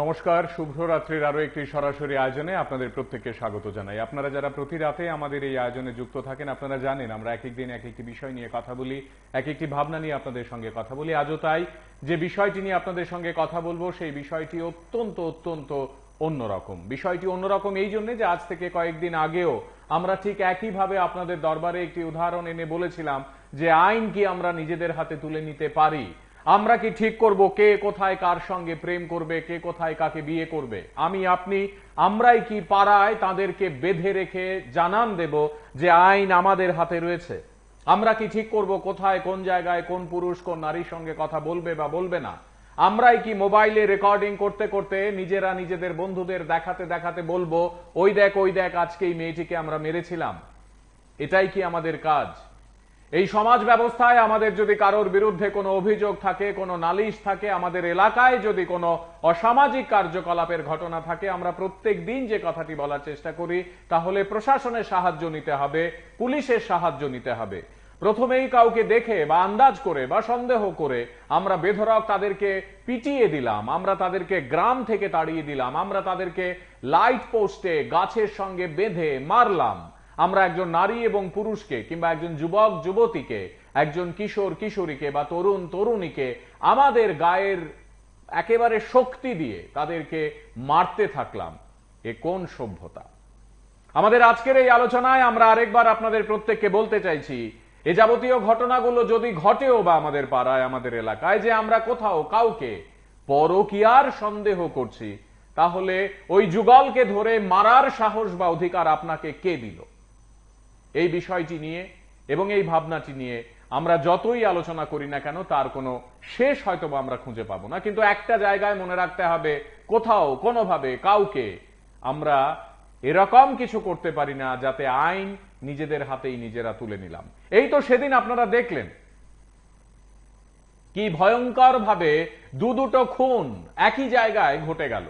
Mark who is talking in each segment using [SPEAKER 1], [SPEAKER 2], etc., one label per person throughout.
[SPEAKER 1] নমস্কার, শুভরাত্রির আরো একটি সরাসরি আয়োজনে আপনাদের প্রত্যেককে স্বাগত জানাই। আপনারা যারা প্রতি রাতে আমাদের এই আয়োজনে যুক্ত থাকেন, আপনারা জানেন আমরা এক একদিন এক একটি বিষয় নিয়ে কথা বলি, এক একটি ভাবনা নিয়ে আপনাদের সঙ্গে কথা বলি। আজও তাই, যে বিষয়টি নিয়ে আপনাদের সঙ্গে কথা বলবো সেই বিষয়টি অত্যন্ত অত্যন্ত অন্যরকম। বিষয়টি অন্যরকম এই জন্য যে আজ থেকে কয়েকদিন আগেও আমরা ঠিক একইভাবে আপনাদের দরবারে একটি উদাহরণ এনে বলেছিলাম যে আইন কি আমরা নিজেদের হাতে তুলে নিতে পারি। আমরা কি ঠিক করব কে কোথায় কার সঙ্গে প্রেম করবে, কে কোথায় কাকে বিয়ে করবে। আমি আপনি আমরাই কি পাড়ায় তাদেরকে বেঁধে রেখে জানান দেব যে আইন আমাদের হাতে রয়েছে। আমরা কি ঠিক করব কোথায় কোন জায়গায় কোন পুরুষ কোন নারীর সঙ্গে কথা বলবে বা বলবে না। আমরাই কি মোবাইলে রেকর্ডিং করতে করতে নিজেরা নিজেদের বন্ধুদের দেখাতে দেখাতে বলবো ওই দেখ আজকে এই মেয়েটিকে আমরা মেরেছিলাম। এটাই কি আমাদের কাজ? এই সমাজ ব্যবস্থায় আমাদের যদি কারোর বিরুদ্ধে কোনো অভিযোগ থাকে, কোনো নালিশ থাকে, আমাদের এলাকায় যদি কোনো অসামাজিক কার্যকলাপের ঘটনা থাকে, আমরা প্রত্যেক দিন যে কথাটি বলার চেষ্টা করি তাহলে প্রশাসনের সাহায্য নিতে হবে, পুলিশের সাহায্য নিতে হবে। প্রথমেই কাউকে দেখে বা আন্দাজ করে বা সন্দেহ করে আমরা বেধড়ক তাদেরকে পিটিয়ে দিলাম, আমরা তাদেরকে গ্রাম থেকে তাড়িয়ে দিলাম, আমরা তাদেরকে লাইট পোস্টে গাছের সঙ্গে বেঁধে মারলাম। আমরা একজন নারী এবং পুরুষকে কিংবা একজন যুবক যুবতীকে, একজন কিশোর কিশোরীকে বা তরুণ তরুণীকে আমাদের গায়ের একেবারে শক্তি দিয়ে তাদেরকে মারতে থাকলাম। এ কোন সভ্যতা? আমাদের আজকের এই আলোচনায় আমরা আরেকবার আপনাদের প্রত্যেককে বলতে চাইছি, এ যাবতীয় ঘটনাগুলো যদি ঘটেও বা আমাদের পাড়ায় আমাদের এলাকায়, যে আমরা কোথাও কাউকে পরকীয়ার সন্দেহ করছি, তাহলে ওই যুগলকে ধরে মারার সাহস বা অধিকার আপনাকে কে দিল? এই বিষয়টি নিয়ে এবং এই ভাবনাটি নিয়ে আমরা যতই আলোচনা করি না কেন তার কোনো শেষ হয়তো আমরা খুঁজে পাবো না। কিন্তু একটা জায়গায় মনে রাখতে হবে, কোথাও কোনোভাবে কাউকে আমরা এরকম কিছু করতে পারি না যাতে আইন নিজেদের হাতেই নিজেরা তুলে নিলাম। এই তো সেদিন আপনারা দেখলেন কি ভয়ঙ্কর ভাবে দুটো খুন একই জায়গায় ঘটে গেল।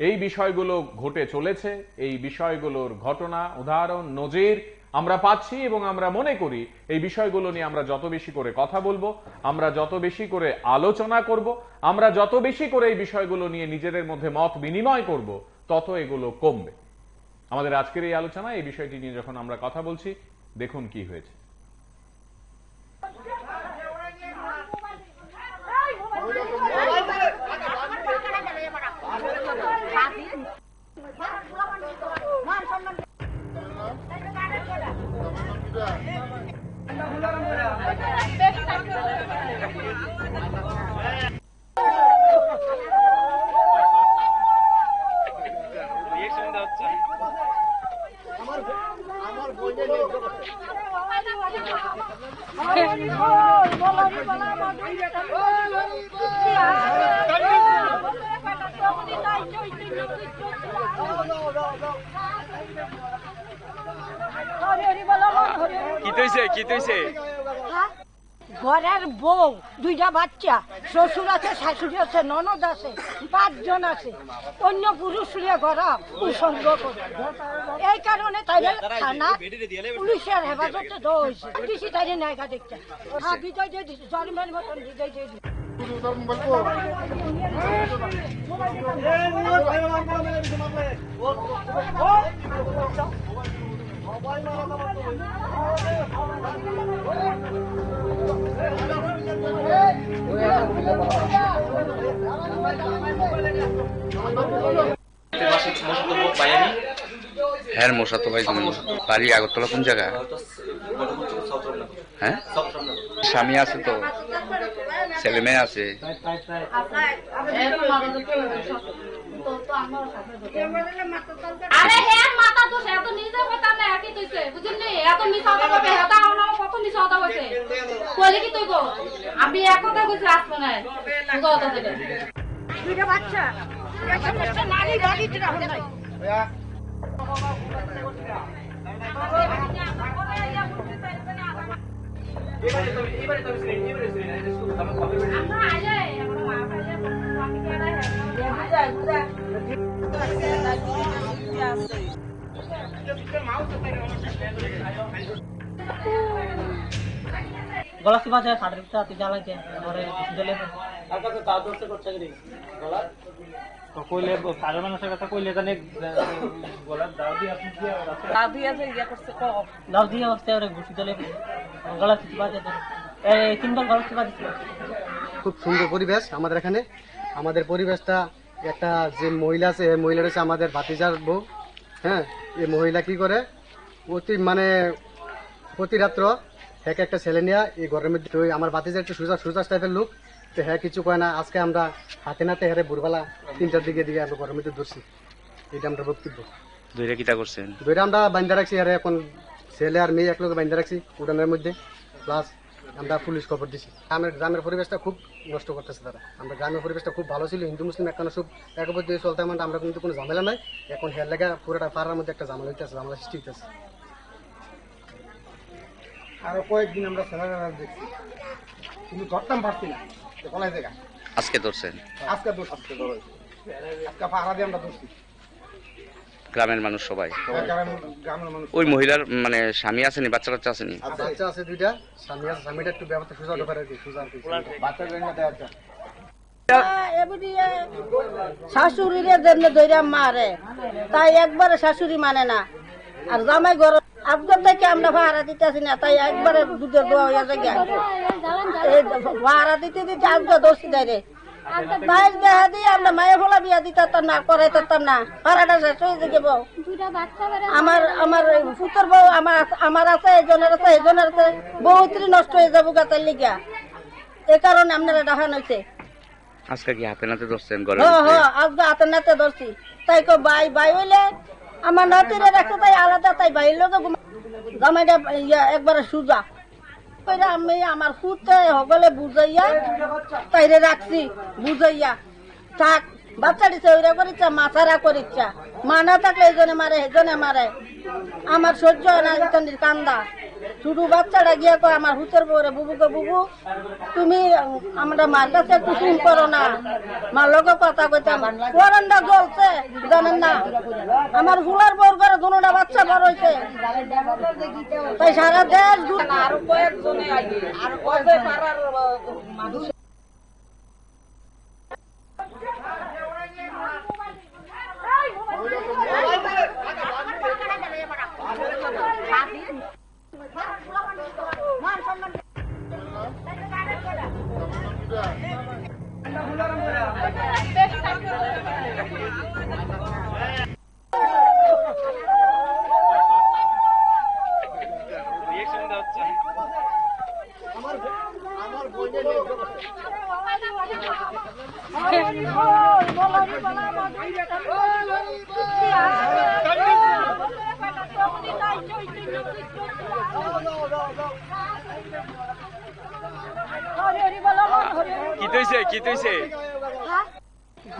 [SPEAKER 1] এই বিষয়গুলো ঘটে চলেছে, এই বিষয়গুলোর ঘটনা উদাহরণ নজির আমরা পাচ্ছি এবং আমরা মনে করি এই বিষয়গুলো নিয়ে আমরা যত বেশি করে কথা বলবো, আমরা যত বেশি করে আলোচনা করব, আমরা যত বেশি করে এই বিষয়গুলো নিয়ে নিজেদের মধ্যে মত বিনিময় করব, তত এগুলো কমবে। আমাদের আজকের এই আলোচনা এই বিষয়টি নিয়ে যখন আমরা কথা বলছি, দেখুন কি হয়েছে।
[SPEAKER 2] ঘরের বউ, দুইটা বাচ্চা, শ্বশুর আছে, শাশুড়ি আছে, ননদ আছে, 5 জন আছে, অন্য পুরুষ ঘরা কুসঙ্গ করে। এই কারণে তাই থানা পুলিশের হেফাজতে দেওয়া হয়েছে। দিছি তাই নায়িকা দেখতে বিজয় দিয়ে দিচ্ছি, জরিমার মতন বিজয় দিয়ে দিচ্ছি।
[SPEAKER 3] হ্যাঁ মশা তো ভাই বাড়ি আগরতলা কোন জায়গা? হ্যাঁ স্বামী আছে তো, ছেলে মেয়ে আছে।
[SPEAKER 2] আমি একতা কইছি আসবো না দুইটা বাচ্চা নারী গাড়ি ট্রাফিক নাই।
[SPEAKER 4] গলা চিপা যায় খাটের ভিতরে হাতে জ্বালাইছে ঘরে জলে কইলে সাধারণ মানুষের কথা কইলে জানে গলার দাও দিয়ে আপনি কি দাও দিয়ে যে ইয়া করছে দাও দিয়ে হচ্ছে ওরে ঘুষি জলে গলা চিপা যায় এই তিনবার গলা চিপা দিছে।
[SPEAKER 5] খুব সুন্দর পরিবেশ আমাদের এখানে। আমাদের পরিবেশটা একটা যে মহিলা আছে এই মহিলাটা হচ্ছে আমাদের ভাতিজার বউ। হ্যাঁ, এই মহিলা কি করে প্রতি রাত্র একটা ছেলে নিয়ে এই ঘরের মধ্যে আমার ভাতিজা একটু সুজা টাইপের লোক, তো হ্যাঁ কিছু কয় না। আজকে আমরা হাতে নাতে হেরে ভোরবেলা 3টার দিকে আমরা ঘরের মধ্যে ধরছি। এটা আমরা বক্তব্য
[SPEAKER 3] দুইটা কিতা করছেন?
[SPEAKER 5] দুইটা আমরা বান্ধা রাখছি, আর এখন ছেলে আর মেয়ে একলোকে বান্ধা রাখছি উঠানের মধ্যে। প্লাস আমরা পুলিশ খবর দিছি। গ্রামের পরিবেশটা খুব নষ্ট করতেছে তারা। আমরা গ্রামের পরিবেশটা খুব ভালো ছিল, হিন্দু মুসলিম একটা সব একবার দিয়ে চলতে আমরা কিন্তু কোনো ঝামেলা নাই। এখন হের লেগা পুরোটা পাড়ার মধ্যে একটা ঝামেলা হইতেছে, ঝামেলা সৃষ্টি হইতেছে। আরো কয়েকদিন আমরা ছেলেরা দেখছি কিন্তু ধরতাম পারছি না, কলাই জায়গা
[SPEAKER 3] আজকে ধরছেন?
[SPEAKER 5] আজকে পাহারা দিয়ে আমরা ধরছি
[SPEAKER 3] গ্রামের মানুষ সবাই?
[SPEAKER 5] গ্রামের মানুষ।
[SPEAKER 3] ওই মহিলার মানে স্বামী আসেনি, বাচ্চা টাচ্চা আসেনি?
[SPEAKER 5] বাচ্চা আছে দুইটা, স্বামী আছে। স্বামীটা একটু ব্যাপারটা সোজা হতে পারে, বাচ্চা
[SPEAKER 2] শাশুড়িরে জন্য ধৈর্য মারে, তাই একবারে শাশুড়ি মানে না। আর জামাই ঘর আজকে থেকে আমরা ভাড়া দিতেছি না, তাই একবারে দুধের দোয়া হয়ে যায়। ভাড়া দিতে দিতে আজকে দোষী দেয় রে, তাই দেখা দিয়ে আমরা মায়ের ফলা বিয়া দিতাম না, করাইতাম না। ভাড়াটা শেষ হয়ে যাব। আমার পুত্র বউ আমার আছে, এজনের আছে, এজনের আছে, বহুত্রী নষ্ট হয়ে যাবো গাতের লিগা। এ কারণে আপনারা দেখানো হয়েছে।
[SPEAKER 3] আজকে কি হাতে নাতে ধরছেন?
[SPEAKER 2] আজকে হাতে নাতে ধরছি। তাই ভাই হইলে আমার নাতিরে রাখছে, তাই আলাদা, তাই ভাই লোক জামাইটা একবারে সুজা কইরা আমি আমার ফুতে হগলে বুঝাইয়া তাইরে রাখছি, বুঝাইয়া থাক। বাচ্চা দিছে ওইরা করিচ্ছা, মাথারা করিচ্ছা, মা না থাকলে এজনে মারে, এজনে মারে। আমার সহ্য হয় না ইতানির কান্দা। শুধু বাচ্চাটা গিয়া কয় আমার হুতের বউরে, বুবুকে বুবু তুমি আমরা মার কাছে কুসুম করো না, মার লোকে কথা কইতাম। ওরান্ডা জ্বলছে জানেন না, আমার ফুলার বউর ঘরে দুটা বাচ্চা বড় হয়েছে। তাই সারা দেশ আরো কয়েকজনে আর পাড়ার মানুষ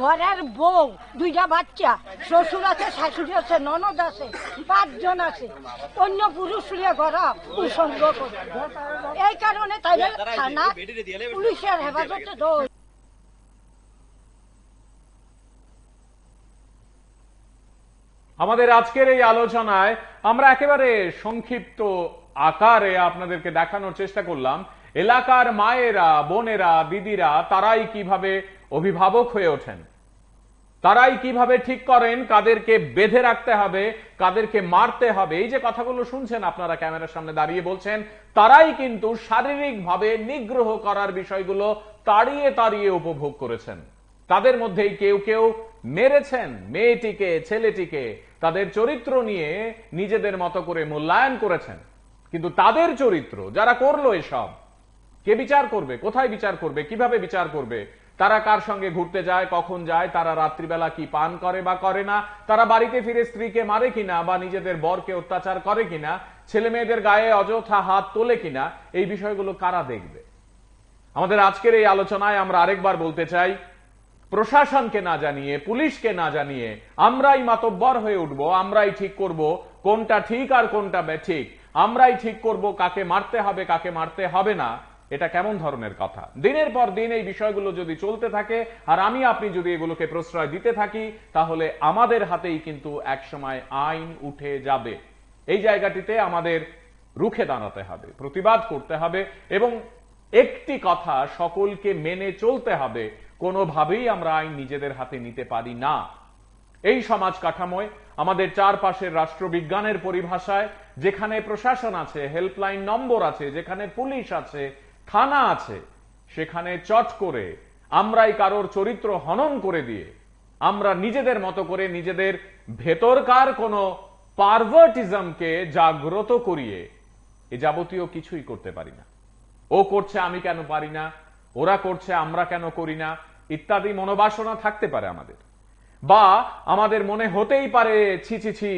[SPEAKER 2] ঘরের বউ, 2টা বাচ্চা, শ্বশুর আছে, শাশুড়ি আছে, ননদ আছে, 5 জন আছে। অন্য পুরুষ ঘর কুসঙ্গ করে। এই কারণে তাই থানা পুলিশের হেফাজতে দৌড়।
[SPEAKER 1] আমাদের আজকের এই আলোচনায় আমরা একেবারে সংক্ষিপ্ত আকারে আপনাদেরকে দেখানোর চেষ্টা করলাম এলাকার মায়েরা, বোনেরা, দিদিরা তারাই কিভাবে অভিভাবক হয়ে ওঠেন, তারাই কিভাবে ঠিক করেন কাদেরকে বেঁধে রাখতে হবে, কাদেরকে মারতে হবে। এই যে কথাগুলো শুনছেন আপনারা ক্যামেরার সামনে দাঁড়িয়ে বলছেন, তারাই কিন্তু শারীরিকভাবে নিগ্রহ করার বিষয়গুলো তাড়িয়ে তাড়িয়ে উপভোগ করেছেন। তাদের মধ্যেই কেউ কেউ মেরেছেন মেয়েটিকে, ছেলেটিকে, তাদের চরিত্র নিয়ে নিজেদের মতো করে মূল্যায়ন করেছেন। কিন্তু তাদের চরিত্র যারা করলো এসব, কে বিচার করবে? কোথায় বিচার করবে? কিভাবে বিচার করবে? তারা কার সঙ্গে ঘুরতে যায়, কখন যায়, তারা রাত্রিবেলা কি পান করে বা করে না, তারা বাড়িতে ফিরে স্ত্রীকে মারে কিনা বা নিজেদের বরকে অত্যাচার করে কিনা, ছেলে মেয়েদের গায়ে অযথা হাত তোলে কিনা, এই বিষয়গুলো কারা দেখবে? আমাদের আজকের এই আলোচনায় আমরা আরেকবার বলতে চাই, প্রশাসনকে না জানিয়ে, পুলিশকে না জানিয়ে আমরাই মাতব্বর হয়ে উঠবো, আমরাই ঠিক করব কোনটা ঠিক আর কোনটা বেঠিক, আমরাই ঠিক করব কাকে মারতে হবে, কাকে মারতে হবে না। এটা কেমন ধরনের কথা? দিনের পর দিন এই বিষয়গুলো যদি চলতে থাকে আর আমি আপনি যদি এগুলোকে প্রশ্রয় দিতে থাকি, তাহলে আমাদের হাতেই কিন্তু একসময় আইন উঠে যাবে। এই জায়গাটিতে আমাদের রুখে দাঁড়াতে হবে, প্রতিবাদ করতে হবে এবং একটি কথা সকলকে মেনে চলতে হবে, কোনোভাবেই আমরা আইন নিজেদের হাতে নিতে পারি না। এই সমাজ কাঠামোয় আমাদের চারপাশের রাষ্ট্রবিজ্ঞানের পরিভাষায় যেখানে প্রশাসন আছে, হেল্পলাইন নম্বর আছে, যেখানে পুলিশ আছে, থানা আছে, সেখানে চট করে আমরাই কারোর চরিত্র হনন করে দিয়ে আমরা নিজেদের মতো করে নিজেদের ভেতরকার কোনো পারভার্টিজমকে জাগ্রত করিয়ে এ যাবতীয় কিছুই করতে পারি না। ও করছে আমি কেন পারি না, ওরা করছে আমরা কেন করি না, ইত্যাদি মনোবাসনা থাকতে পারে আমাদের, বা আমাদের মনে হতেই পারে ছি ছি ছি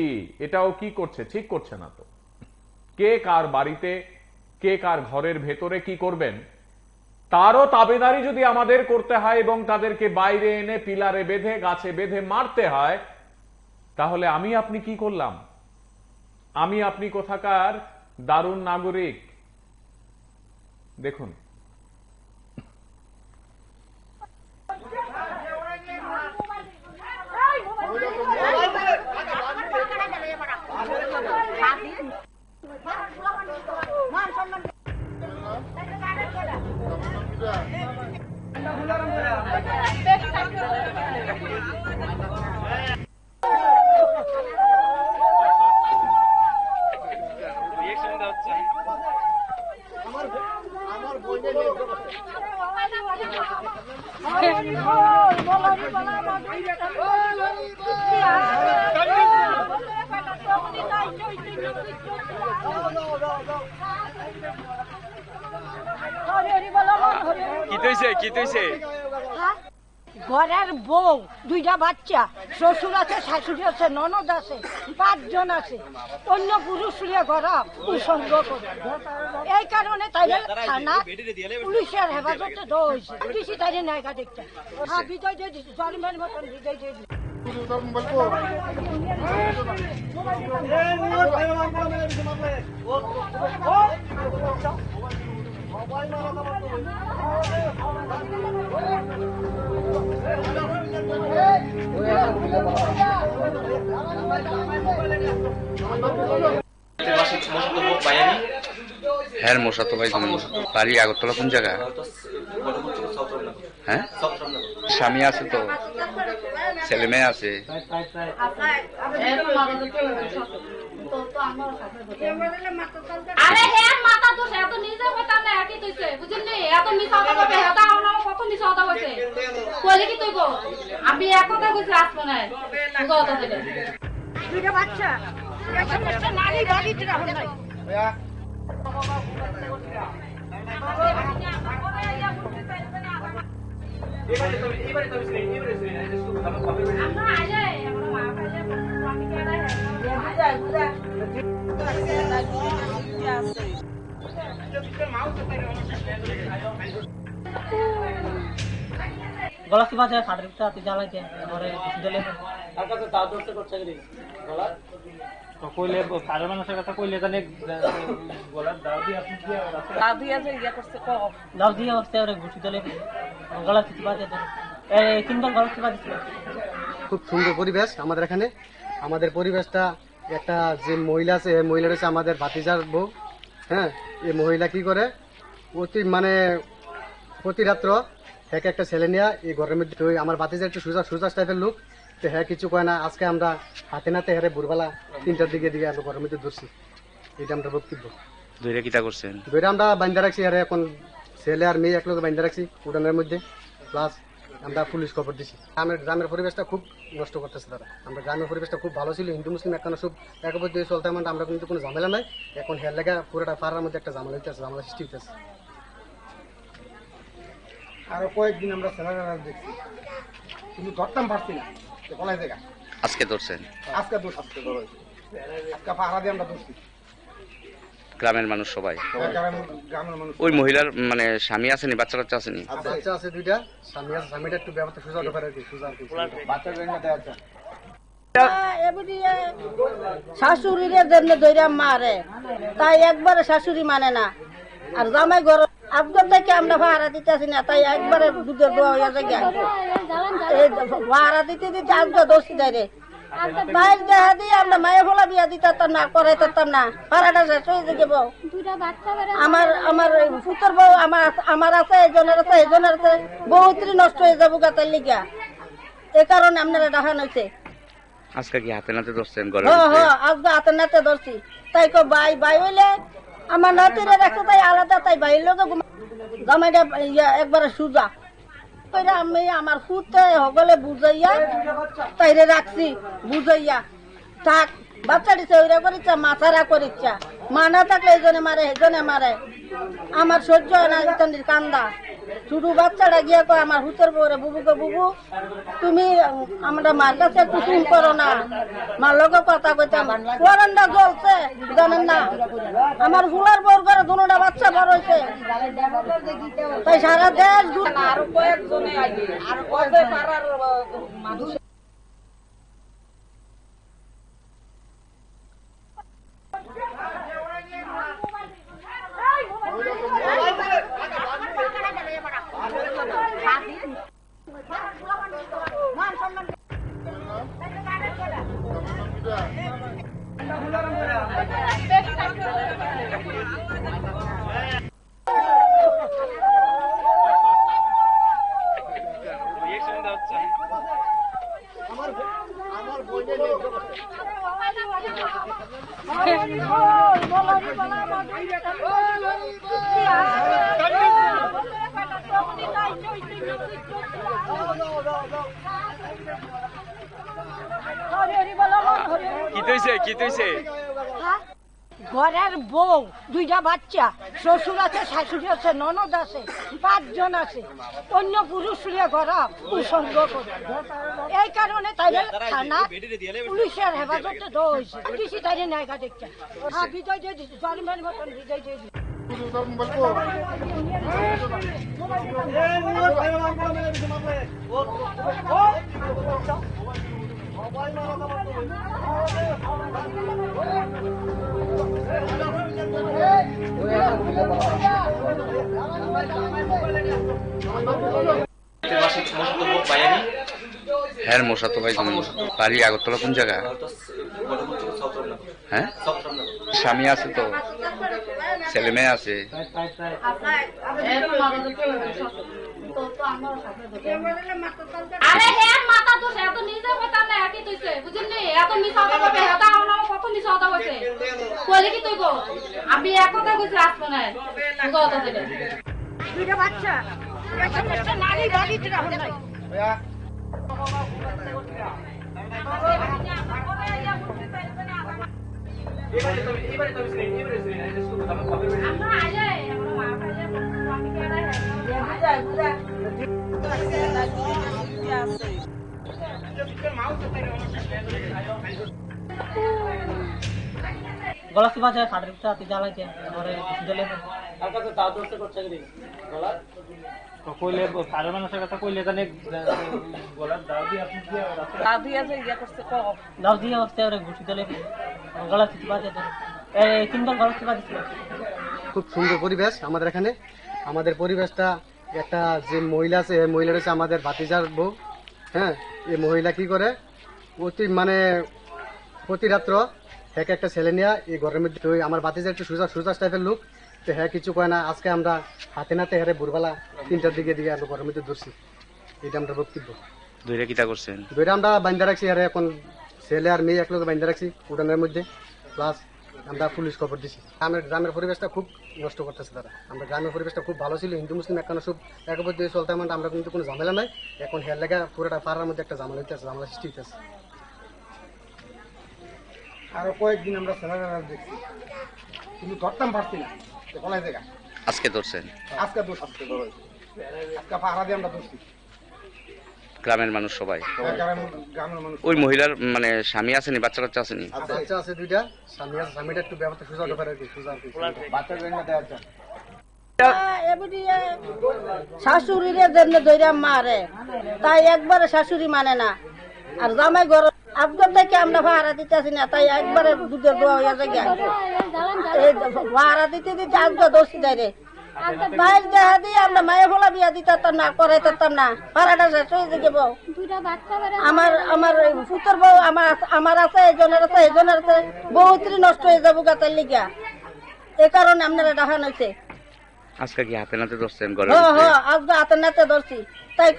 [SPEAKER 1] এটাও কি করছে, ঠিক করছে না তো। কে কার বাড়িতে, কে কার ঘরের ভেতরে কি করবেন তারও তাবেদারি যদি আমাদের করতে হয় এবং তাদেরকে বাইরে এনে পিলারে বেঁধে, গাছে বেঁধে মারতে হয়, তাহলে আমি আপনি কি করলাম? আমি আপনি কোথাকার দারুণ নাগরিক? দেখুন,
[SPEAKER 2] ঘরের বউ, দুইটা বাচ্চা, শ্বশুর আছে, শাশুড়ি আছে, ননদ আছে, 5 জন আছে, অন্য পুরুষ ঘরা কুসঙ্গ করে। এই কারণে তাইলে থানা পুলিশের হেফাজতে দেওয়া হয়েছে। পুলিশই তাইলে নায়িকা দেখতে বিদায় দিয়ে দিচ্ছে, জরিমার মতন বিদায় দিয়ে দিচ্ছে।
[SPEAKER 3] হ্যাঁ মশা তো ভাই বাড়ি আগরতলা কোন জায়গা? হ্যাঁ স্বামী আছে তো, ছেলে মেয়ে আছে।
[SPEAKER 6] আরে হে মাথা তো সে তো নিজে কথা না কি কইছে বুঝিনি, এত মিছা কথা কবে হেতা না কত মিছা কথা কইছে কইলে কি কইবো? আমি এক কথা কইছি আসবো না কথা দিলে
[SPEAKER 2] দুইটা বাচ্চা, একটা নারী বাড়িতে রাখুন নাই।
[SPEAKER 6] আমরা আইলে আমরা মা খাইলে আমি কেডা
[SPEAKER 4] গলা কি বাজে ফাটার সাথে জ্বালাইতে ঘরে দিলে আর কাছে দাও দস্তে করছে কি গলা তো কইলে কারো মানুষের কথা কইলে জানে গলার দাও দিয়ে আপনি কি দাও দিয়ে যে ইয়া করছে ক দাও দিয়ে হচ্ছে ওরে ঘুষি দিলে গলা কি বাজে এই তিনবার গলা কি বাজে।
[SPEAKER 5] খুব সুন্দর পরিবেশ আমাদের এখানে। আমাদের পরিবেশটা একটা যে মহিলা আছে, এই মহিলাটা হচ্ছে আমাদের ভাতিজার বউ। হ্যাঁ, এই মহিলা কি করে প্রতি রাত্র এক একটা ছেলে নিয়ে এই ঘরের মধ্যে, তো আমার ভাতিজার একটু সুজা টাইপের লোক, তো হ্যাঁ কিছু কয় না। আজকে আমরা হাতে নাতে হেরে ভোরবেলা 3টার দিকে আমরা ঘরের মধ্যে ধরছি। এটা আমরা বক্তব্য
[SPEAKER 3] দুইটা কিটা করছেন,
[SPEAKER 5] দুইটা আমরা বান্ধা রাখছি। আর এখন ছেলে আর মেয়ে এক লোক বান্ধা রাখছি উঠানের মধ্যে, প্লাস আমরা পুলিশ খবর দিছি। গ্রামের পরিবেশটা খুব নষ্ট করতেছে তারা। আমরা গ্রামের পরিবেশটা খুব ভালো ছিল, হিন্দু মুসলিম এখন সব একবার দিয়ে চলতে মানে আমরা কিন্তু কোনো ঝামেলা নাই। এখন হের লেগা পুরোটা পাড়ার মধ্যে একটা ঝামেলা হইতেছে, ঝামেলা সৃষ্টি হইতেছে। আরো কয়েকদিন আমরা ছেলেরা দেখছি কিন্তু ধরতাম পারছি না, বলাই জায়গা
[SPEAKER 3] আজকে ধরছেন?
[SPEAKER 5] আজকে পাহারা দিয়ে আমরা ধরছি
[SPEAKER 3] গ্রামের মানুষ সবাই।
[SPEAKER 5] গ্রামের মানুষ।
[SPEAKER 3] ওই মহিলার মানে স্বামী আসেনি, বাচ্চা কাচ্চা আসেনি?
[SPEAKER 5] বাচ্চা আছে দুইটা, স্বামী আছে। স্বামীটা একটু ব্যাপারটা সোজা ব্যাপার আর কি, সোজা আর কি। বাচ্চার জন্য দেওয়া আছে
[SPEAKER 2] শাশুড়িরে যেমনি দইরা মারে, তাই একবারে শাশুড়ি মানে না। আর জামাই ঘর আজগর থেকে আমরা ভাড়া দিতেছি না, তাই একবারে দুধের দোয়া হইয়া যায়। ভাড়া দিতে দিতে আজগর দোষী দেয় রে, ভাই দেখা দিয়ে আমরা মায়ের ফলা বিয়া বিয়া দিতাম না, করাইতাম না, পাড়াটা শেষ হয়ে যাবো। আমার পুত্র বউ আমার আছে, একজনের আছে, একজনের আছে, বহুত্রী নষ্ট হয়ে যাবো গাতার লিগা। এ কারণে আপনারা ডাকান হয়েছে।
[SPEAKER 3] আজকে কি হাতে নাতে ধরছেন ঘরে?
[SPEAKER 2] আজকে হাতে নাতে ধরছি। তাই ভাই হইলে আমার নাতিরে রাখছে, তাই আলাদা, তাই ভাইয়ের লোক জামাইটা একবারে সুজা কইরা আমি আমার ফুটে হগলে বুঝাইয়া তাইরে রাখছি, বুঝাইয়া থাক। বাচ্চা দিছে ওইরা করিচ্ছা, মাথারা করিচ্ছা, মা না থাকলে এইজনে মারে, এইজনে মারে। আমার সহ্য হয় না ইতান্দির কান্দা। শুধু বাচ্চাটা গিয়া কয় আমার হুতের বউরে, বুবুকে বুবু তুমি আমরা মার কাছে কুসুম করো না, মার লগে কথা কইতাম। ওয়ারান্ডা জ্বলছে জানেন না, আমার ফুলার বউর ঘরে দুটা বাচ্চা বড় হয়েছে। তাই সারা দেশ আরো কয়েকজনে আর পাড়ার মানুষ ঘরের বউ, দুইটা বাচ্চা, শ্বশুর আছে, শাশুড়ি আছে, ননদ আছে, 5 জন আছে, অন্য পুরুষ ঘর কুসঙ্গ করে। এই কারণে তাই থানা পুলিশের হেফাজতে দেওয়া হয়েছে। দিছি তাই নায়িকা দেখতে বিজয় দিয়ে দিচ্ছি, জরিমানের মতন বিজয় দিয়ে দিচ্ছি।
[SPEAKER 3] হ্যাঁ মশাতো ভাই, তুমি বাড়ি আগরতলা কোন জায়গা? হ্যাঁ, স্বামী আছে তো, ছেলে মেয়ে আছে।
[SPEAKER 6] আরে হ্যাঁ মাথা তো এত নিজে কথা না একই তুইছে বুঝলি, এত মিছা কথা কবে হেতা আমার কত মিছা কথা কইছে। কইলে কি তুই গো আমি এক কথা কইছি আসবো না কথা থেকে।
[SPEAKER 2] দুইটা বাচ্চা, একটা নারী বাড়িতে রাখো নাই।
[SPEAKER 4] গলা কি বাজে ফাড়রিটা তি জ্বালাইতে ঘরে জলে আর কাছে দাও দস্তে করতে গেলি গলা তো কইলে পারে মানুষের কথা কইলে জানে গলা দাও দি আপনি দিয়ে দাও দিয়ে যে ইয়া করতে কো দাও দিয়ে হচ্ছে ওরে ঘুষি দলে গলা কি বাজে এই তিনবার গলা কি বাজে।
[SPEAKER 5] খুব সুন্দর পরিবেশ আমাদের এখানে। আমাদের পরিবেশটা একটা যে মহিলা আছে, এই মহিলাটা হচ্ছে আমাদের ভাতিজার বউ। হ্যাঁ, এই মহিলা কি করে প্রতি রাত্র একটা ছেলে নিয়ে এই ঘরের মধ্যে। আমার ভাতিজা একটু সুজা টাইপের লোক, তো হ্যাঁ কিছু কয় না। আজকে আমরা হাতে নাতে হেরে ভোরবেলা 3টার দিকে আমরা ঘরের মধ্যে ধরছি। এটা আমরা বক্তব্য
[SPEAKER 3] ধরে কিতা করছেন?
[SPEAKER 5] ধরে আমরা বান্ধা রাখছি, আর এখন ছেলে আর মেয়ে একলগে বান্ধা রাখছি উঠানের মধ্যে। প্লাস আমরা পুলিশ খবর দিছি। গ্রামের পরিবেশটা খুব নষ্ট করতেছে তারা। আমরা গ্রামের পরিবেশটা খুব ভালো ছিল, হিন্দু মুসলিম একখানা সব একবার দিয়ে চলতে আমরা কিন্তু কোনো ঝামেলা নাই। এখন হের লেগা পুরোটা পাড়ার মধ্যে একটা ঝামেলা হইতেছে, ঝামেলা সৃষ্টি হইতেছে।
[SPEAKER 7] আরো কয়েকদিন আমরা ছেলেরা দেখছি, কিন্তু ধরতাম পারছি না।
[SPEAKER 3] আজকে ধরছেন?
[SPEAKER 7] আজকে পাহারা দিয়ে আমরা ধরছি
[SPEAKER 3] গ্রামের মানুষ সবাই।
[SPEAKER 7] গ্রামের মানুষ।
[SPEAKER 3] ওই মহিলার মানে স্বামী আসেনি, বাচ্চা কাচ্চা আসেনি?
[SPEAKER 5] বাচ্চা আছে 2টা, স্বামী আছে। স্বামীটা একটু ব্যাপারটা সোজা ব্যাপার আর কি, বাচ্চা জন্য দেওয়ার জন্য
[SPEAKER 2] শাশুড়িরে যেমনি ধইরা মারে, তাই একবারে শাশুড়ি মানে না। আর জামাই ঘর আজকে থেকে আমরা ভাড়া দিতেছি না, তাই একবারে দুধের দোয়া হইয়া যায়। ভাড়া দিতে দিতে আজকে দোষী দেয় রে। মায়ের দেহা দিয়ে আমরা মায়ের ফলা বিয়া দিতাম না, করাইতাম না, ভাড়াটা শেষ হয়ে যাব। আমার পুত্র বউ আমার আছে, এজনের আছে, বহুত্রী নষ্ট হয়ে যাবো গাছের লিগা। এ কারণে আপনারা দেখান হয়েছে।
[SPEAKER 3] আজকে কি হাতে নাতে ধরছেন?
[SPEAKER 2] আজকে হাতের নাতে ধরছি। তাই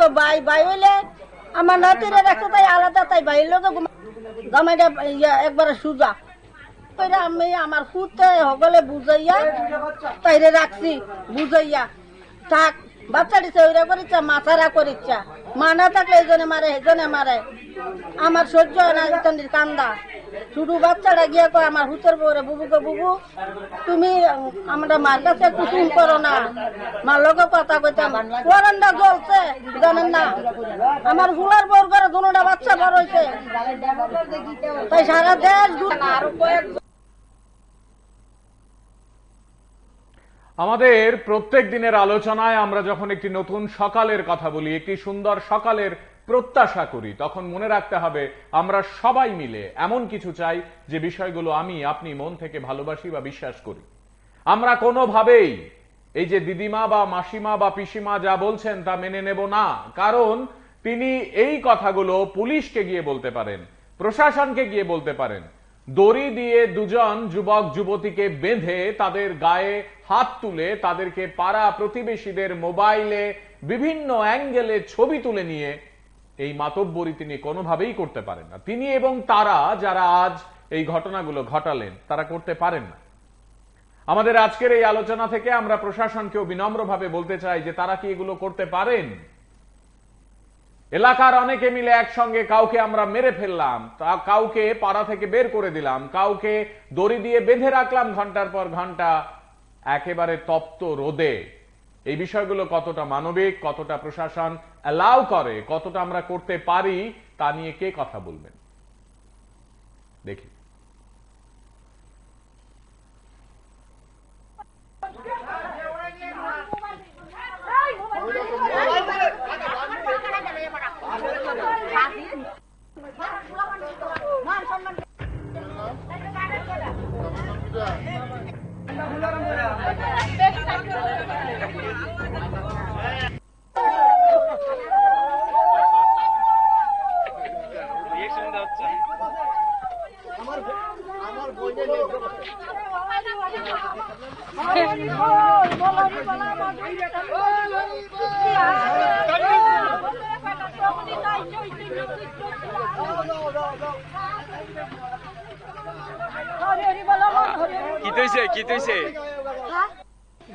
[SPEAKER 2] ভাই হইলে আমার নাতিরে রাখছে, তাই আলাদা, তাই ভাইয়ের লোক জামাইটা একবারে সুজা। আমি আমার ফুটে সকলে বুঝাইয়া তাইরে রাখছি, বুঝাইয়া থাক। বাচ্চা দিছে ওইরা করিচ্ছা, মাথারা করিচ্ছা, মা না থাকলে এজনে মারে, এজনে মারে। আমার সহ্য হয় না ইতান্দির কান্দা। শুধু বাচ্চাটা গিয়া কয় আমার হুতের বউরে, বুবুকে বুবু তুমি আমরা মার কাছে কুসুম করো না, মার লোকে কথা কইতাম। ওয়ারান্ডা জ্বলছে জানেন না, আমার ফুলার বউর ঘরে দুটা বাচ্চা বড় হয়েছে, তাই সারা দেশ আরো কয়েক।
[SPEAKER 1] আমাদের প্রত্যেক দিনের আলোচনায় আমরা যখন একটি নতুন সকালের কথা বলি, একটি সুন্দর সকালের প্রত্যাশা করি, তখন মনে রাখতে হবে আমরা সবাই মিলে এমন কিছু চাই যে বিষয়গুলো আমি আপনি মন থেকে ভালোবাসি বা বিশ্বাস করি। আমরা কোনোভাবেই এই যে দিদিমা বা মাসিমা বা পিসিমা যা বলছেন তা মেনে নেব না, কারণ তিনি এই কথাগুলো পুলিশকে গিয়ে বলতে পারেন, প্রশাসনকে গিয়ে বলতে পারেন। দড়ি দিয়ে দুজন যুবক যুবতীকে বেঁধে তাদের গায়ে হাত তুলে তাদেরকে পাড়া প্রতিবেশীদের মোবাইলে বিভিন্ন অ্যাঙ্গেলে ছবি তুলে নিয়ে এই মাতব্বরি তিনি কোনোভাবেই করতে পারেন না। তিনি এবং তারা যারা আজ এই ঘটনাগুলো ঘটালেন তারা করতে পারেন না। আমাদের আজকের এই আলোচনা থেকে আমরা প্রশাসনকেও বিনম্রভাবে বলতে চাই যে তারা কি এগুলো করতে পারেন? এলাকার অনেকে মিলে একসঙ্গে কাউকে আমরা মেরে ফেললাম, কাউকে পাড়া থেকে বের করে দিলাম, কাউকে দড়ি দিয়ে বেঁধে রাখলাম ঘন্টার পর ঘন্টা একেবারে তপ্ত রোদে। এই বিষয়গুলো কতটা মানবিক, কতটা প্রশাসন অ্যালাউ করে, কতটা আমরা করতে পারি, তা নিয়ে কে কথা বলবেন দেখি।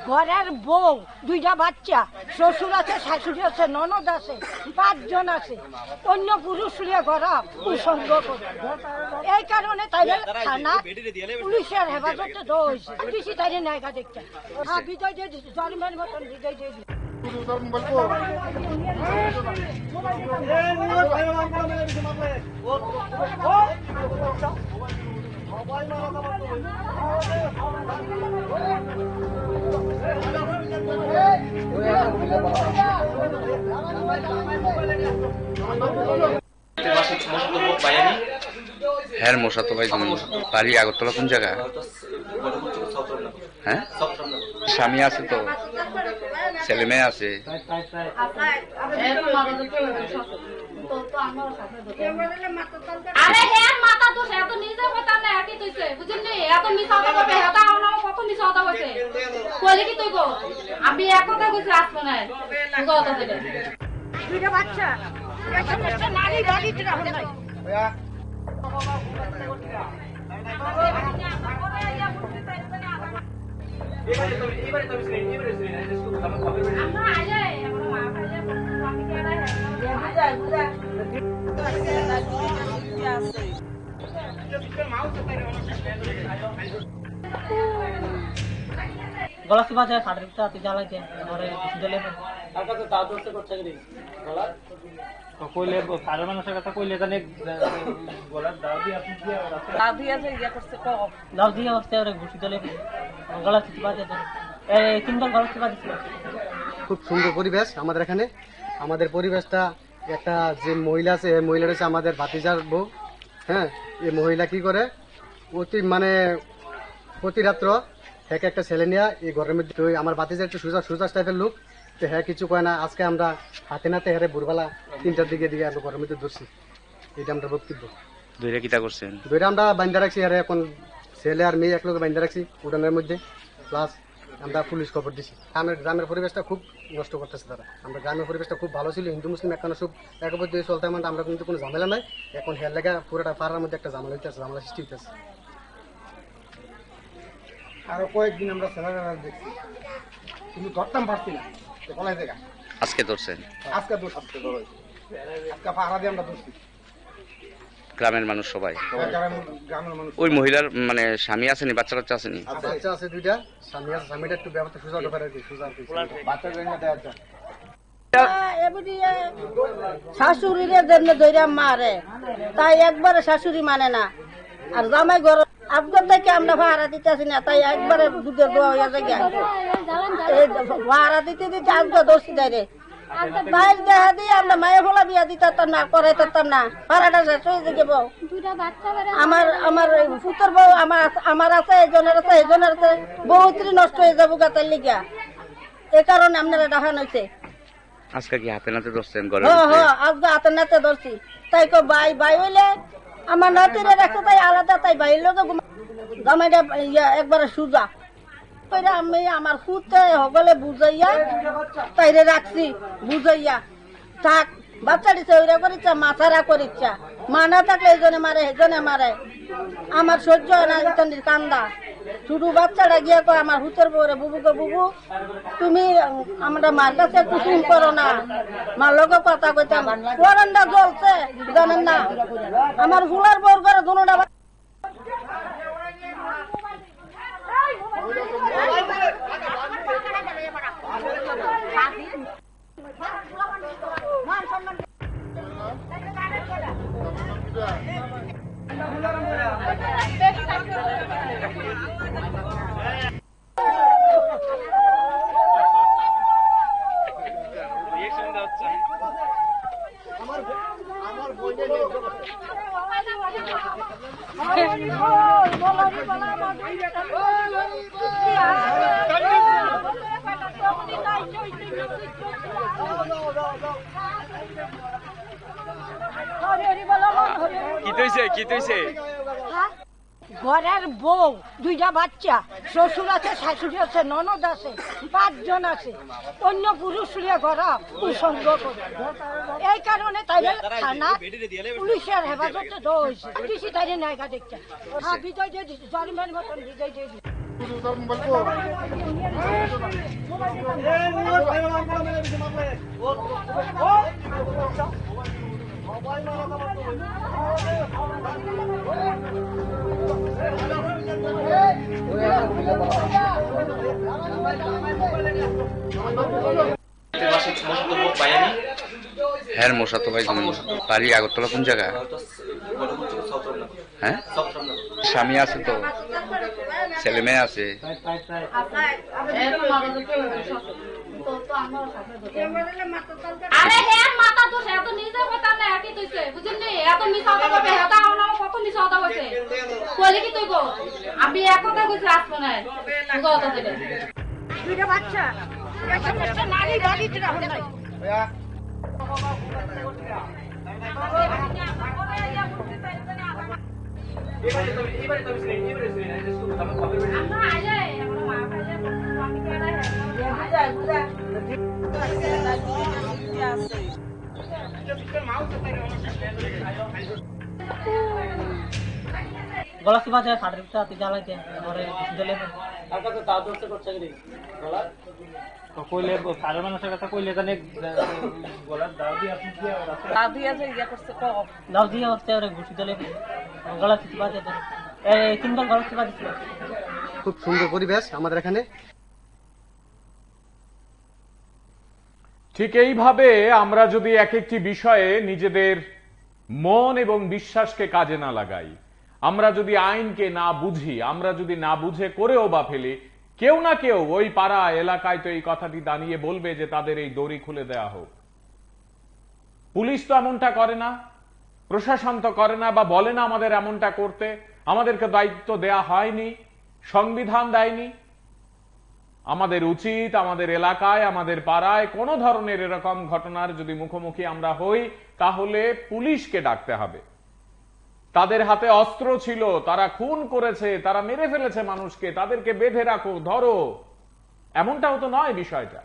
[SPEAKER 2] ঘরের বউ, দুইটা বাচ্চা, শ্বশুর আছে, শাশুড়ি আছে, ননদ আছে, 5 জন আছে, অন্য পুরুষ ঘরা কুসঙ্গ করে। এই কারণে তাই থানা পুলিশের হেফাজতে দেওয়া হয়েছে। বেশি তাই নায়িকা দেখতে বিদায় দিয়ে দিচ্ছে, জরিমানের মতন বিদায় দিয়ে দিচ্ছে।
[SPEAKER 3] হ্যাঁ মশা তো ভাই বাড়ি আগরতলা কোন জায়গা? হ্যাঁ স্বামী আছে তো, ছেলে মেয়ে আছে।
[SPEAKER 6] আরে হে মাথা তো সে তো নিজে কথা না একই কইছে বুঝিনি, এত মিছা কথা কবে হেতা আমরা কত মিছা কথা কইছে কইলে কি তুই গো আমি এক কথা কইছি আসবো না কথা থেকে
[SPEAKER 2] দুইটা বাচ্চা, একটা নারী বাড়িতে রাখে নাই।
[SPEAKER 4] গলা কি বাজে সাদরিকটা তুই জ্বালাইতে ঘরে দিলে কাকা তো দাও দোস্ত করতে গেলি গলা তো কইলে সারা মানুষের কথা কইলে জানে গলার দাও দিয়ে আপনি দিয়ে দাও দিয়ে আছে ইয়া করতে কো দাও দিয়ে হচ্ছে আরে ঘুষি দিলে গলা কি বাজে এই তিনটা গলা কি বাজে।
[SPEAKER 5] খুব সুন্দর পরিবেশ আমাদের এখানে। আমাদের পরিবেশটা একটা যে মহিলা আছে, এই মহিলাটা হচ্ছে আমাদের ভাতিজার বউ। হ্যাঁ, এই মহিলা কি করে প্রতি রাত্র হ্যাঁ একটা ছেলে নিয়ে এই ঘরের মধ্যে তো আমার বাতিজা একটু সুজাস টাইপের লোক, তো হ্যাঁ কিছু কয় না। আজকে আমরা হাতে নাতে হেরে ভোরবেলা 3টার দিকে আমরা ঘরের মধ্যে ধরছি, এটা আমরা বক্তব্য।
[SPEAKER 3] দুইটা কিতা করছেন?
[SPEAKER 5] দুইটা আমরা বান্ধা রাখছি, আর এখন ছেলে আর মেয়ে এক লোক বান্ধা রাখছি উঠানের মধ্যে, প্লাস আমরা পুলিশ খবর দিছি। গ্রামের পরিবেশটা খুব নষ্ট করতেছে তারা। আমরা গ্রামের পরিবেশটা খুব ভালো ছিল, হিন্দু মুসলিম একখানে সব একবদ্ধ হয়ে চলতে মানে আমরা কিন্তু কোনো ঝামেলা নাই। এখন হের লেগা পুরোটা পাড়ার মধ্যে একটা ঝামেলা হইতেছে, ঝামেলা সৃষ্টি হইতেছে।
[SPEAKER 7] আরো কয়েকদিন আমরা ছেলেরা দেখছি, কিন্তু ধরতাম পারছি না, তো বলাই দেখা
[SPEAKER 3] আজকে ধরছেন?
[SPEAKER 7] আজকে পাহারা দিয়ে আমরা ধরছি।
[SPEAKER 3] গ্রামের মানুষ সবাই?
[SPEAKER 7] গ্রামের মানুষ।
[SPEAKER 3] ওই মহিলার মানে স্বামী আসেনি, বাচ্চা কাচ্চা আসেনি?
[SPEAKER 5] বাচ্চা আছে দুইটা, স্বামী আছে, স্বামীটা একটু ব্যাপারটা সোজা ব্যাপার আর কি, সোজা আর কি।
[SPEAKER 7] বাচ্চা জন্য দেওয়া যায়।
[SPEAKER 2] শাশুড়িরে জন্য ধৈর্য মারে, তাই একবারে শাশুড়ি মানে না। আর জামাই ঘর আজকের থেকে আমরা ভাড়া দিতেছি না, তাই একবারে দুধের দোয়া হয়ে যায়। ভাড়া দিতে দিতে আজকে দোষী দেয় রে, তাই দেখা দিয়ে আমরা মায়ের ফলা বিয়া দিতাম না, করাইতাম না, ভাড়াটা শেষ হয়ে যাবো। আমার পুত্র বউ আমার আছে, একজনের আছে, একজনের আছে, বহুতরি নষ্ট হয়ে যাবো গাতের লিগা। এ কারণে আপনারা দেখানো হয়েছে।
[SPEAKER 3] আজকে কি হাতে নাতে ধরছেন ঘরে?
[SPEAKER 2] আজকে হাতের নাতে ধরছি। তাই ভাই হইলে আমার নাতিরে রাখছে, তাই আলাদা, তাই ভাইয়ের লোক জামাইটা একবারে সুজা আমি আমার ফুটে হগলে বুঝাইয়া তাইরে রাখছি, বুঝাইয়া থাক। বাচ্চা দিচ্ছে ওইরা করিচ্ছা, মাথারা করিচ্ছা, মা না থাকলে এইজনে মারে, এইজনে মারে। আমার সহ্য হয় না ইতানির কান্দা। শুধু বাচ্চাটা গিয়ে কয় আমার হুতের বউরে, বুবুকে বুবু তুমি আমরা মার কাছে একটু শুন করো না, মার লোক কথা কইতাম। ওয়ারান্ডা জ্বলছে জানেন না, আমার ফুলার বউর করে দুটা
[SPEAKER 3] কি তৈছে?
[SPEAKER 2] ঘরের বউ, 2টা বাচ্চা, শ্বশুর আছে, শাশুড়ি আছে, ননদ আছে, 5 জন আছে, অন্য পুরুষ ঘর কুসঙ্গ করে। এই কারণে তাই থানা পুলিশের হেফাজতে দেওয়া হয়েছে। দিছি তাই নায়িকা দেখছে, বিজয় দিয়ে দিচ্ছি, জরিমানের মতন বিজয় দিয়ে দিচ্ছি।
[SPEAKER 3] হ্যাঁ মশা তো ভাই বাড়ি আগরতলা কোন জায়গা? হ্যাঁ স্বামী আছে তো, ছেলে মেয়ে আছে?
[SPEAKER 6] আরে হ্যাঁ মাথা তো সে তো নিজে কথা না একই কইছে বুঝিনি, এত মিছা কথা কবে হেতা আমরা কত মিছা কথা কইছে। কইলে কি কইবো আমি এক কথা কইছি আসবো না, কথা দিলে
[SPEAKER 2] 2টা বাচ্চা, একটা বাচ্চা নারী বাড়িতে রাখুন নাই।
[SPEAKER 6] আমরা আইলে আমরা মা খাইলে আমি কেডা
[SPEAKER 4] গলা কি বাজে ফাটরিটা তে জ্বালাইতে ঘরে দিলে আর কত তাও দস্তে করছে কি গলা তো কইলে সারা মানুষের কথা কইলে জানে গলা দাও দিয়ে আপনি কি দাও দিয়ে যে ইয়া করছে কো দাও দিয়ে হচ্ছে ওরে ঘুষি দিলে গলা কি বাজে এই 3 বার গলা কি বাজে।
[SPEAKER 5] খুব সুন্দর পরিবেশ আমাদের এখানে।
[SPEAKER 1] ঠিক এইভাবে আমরা যদি এক একটি বিষয়ে নিজেদের মন এবং বিশ্বাসকে কাজে না লাগাই, আমরা যদি আইনকে না বুঝি, আমরা যদি না বুঝে করেও বা ফেলি, কেউ না কেউ ওই পাড়া এলাকায় তো এই কথাটি দাঁড়িয়ে বলবে যে তাদের এই দড়ি খুলে দেওয়া হোক। পুলিশ তো এমনটা করে না, প্রশাসন তো করে না, বা বলে না আমাদের এমনটা করতে, আমাদেরকে দায়িত্ব দেয়া হয়নি, সংবিধান দেয়নি। আমাদের উচিত আমাদের এলাকায় আমাদের পাড়ায় কোনো ধরনের এরকম ঘটনার যদি মুখোমুখি আমরা হই তাহলে পুলিশকে ডাকতে হবে। তাদের হাতে অস্ত্র ছিল, তারা খুন করেছে, তারা মেরে ফেলেছে মানুষকে, তাদেরকে বেঁধে রাখো, ধরো, এমনটাও তো নয় বিষয়টা।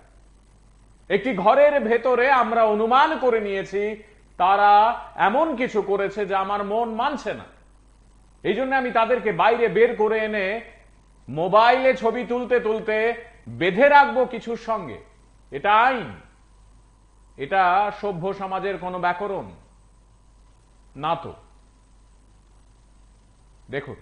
[SPEAKER 1] একটি ঘরের ভেতরে আমরা অনুমান করে নিয়েছি তারা এমন কিছু করেছে যা আমার মন মানছে না। এই জন্য আমি তাদেরকে বাইরে বের করে এনে মোবাইলে ছবি তুলতে তুলতে বেঁধে রাখবো কিছুর সঙ্গে। এটা আইন? এটা সভ্য সমাজের কোনো ব্যাকরণ না তো। দেখুন,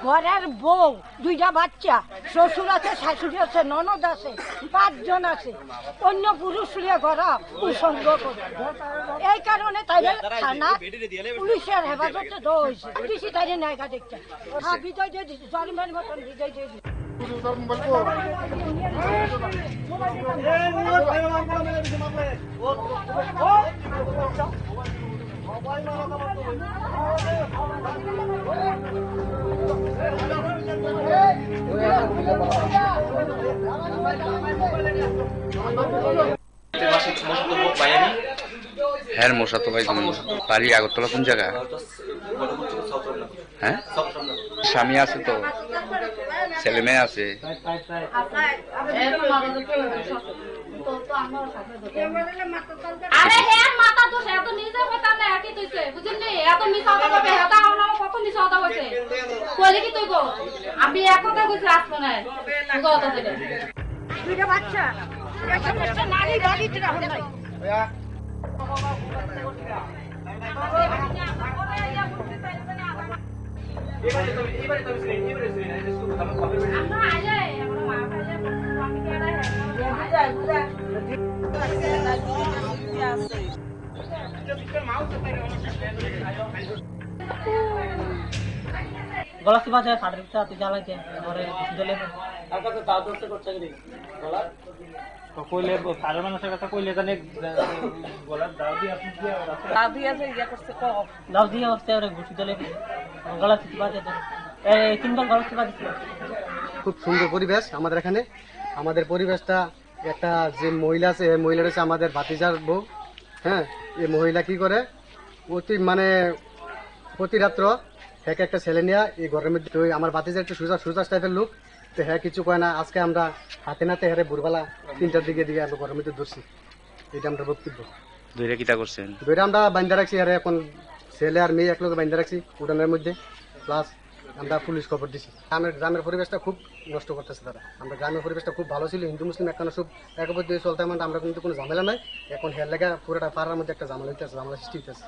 [SPEAKER 2] ঘরের বউ, দুইটা বাচ্চা, শ্বশুর আছে, শাশুড়ি আছে, ননদ আছে, 5 জন আছে, অন্য পুরুষ ঘরা কুসঙ্গ করে। এই কারণে তাইলে থানা পুলিশের হেফাজতে দেওয়া হয়েছে। পুলিশই তাইলে নায়িকা দেখছে, হ্যাঁ বিজয় দিয়ে দিচ্ছে, জরিমার মতন বিজয় দিয়ে দিচ্ছে।
[SPEAKER 3] হ্যাঁ মশা তো ভাই বাড়ি আগরতলা কোন জায়গা? হ্যাঁ স্বামী আছে তো, ছেলে মেয়ে আছে।
[SPEAKER 6] আরে হ্যাঁ মাথা তো সে তো নিজে কথা না একই তুইছে বুঝলি এত মিছা কথা কবে হেতা আমরা কত মিছা কথা কইছে কইলে কি তুই গো আমি এক কথা কইছি আসবো না কথা থেকে
[SPEAKER 2] দুইটা বাচ্চা, একটা নারী বাড়িতে রাখো নাই।
[SPEAKER 6] আমরা আইলে আমরা মা খাইলে আমি কেডা
[SPEAKER 4] গলা চিপা যায় সাদরিকটা তুই জ্বালাইতে ঘরে দিলে আপনার তো দাও দোস্ত করতে গেলি গলা তো কইলে সারা মানুষের কথা কইলে জানে গলার দাও দিয়ে আপনি দিয়ে দাও দিয়ে আছে ইয়া করতে কো দাও দিয়ে হচ্ছে ওরে ঘুষি দিলে গলা চিপা যায় এই তিনবার গলা চিপা দিছিল।
[SPEAKER 5] খুব সুন্দর পরিবেশ আমাদের এখানে। আমাদের পরিবেশটা একটা যে মহিলা আছে, এই মহিলাটা হচ্ছে আমাদের ভাতিজার বউ। হ্যাঁ, এই মহিলা কি করে প্রতি রাত্র এক একটা ছেলে নিয়ে এই ঘরের মধ্যে। তো আমার ভাতিজার একটু সুজা টাইপের লোক, তো হ্যাঁ কিছু কয় না। আজকে আমরা হাতে নাতে হেরে ভোরবেলা 3টার দিকে আমরা ঘরের মধ্যে ধরছি। এটা আমরা বক্তব্য
[SPEAKER 3] ধরে কিটা করছেন?
[SPEAKER 5] ধরে আমরা বান্ধা রাখছি, আর এখন ছেলে আর মেয়ে এক লোক বান্ধা রাখছি উঠানের মধ্যে। প্লাস আমরা পুলিশ খবর দিছি। গ্রামের পরিবেশটা খুব নষ্ট করতেছে তারা। আমরা গ্রামের পরিবেশটা খুব ভালো ছিল, হিন্দু মুসলিম একখানা সব একবদ্ধ চলতে আমরা কিন্তু কোনো ঝামেলা নাই। এখন হের লেগা পুরোটা পাড়ার মধ্যে একটা ঝামেলা হইতেছে, ঝামেলা সৃষ্টি হইতেছে।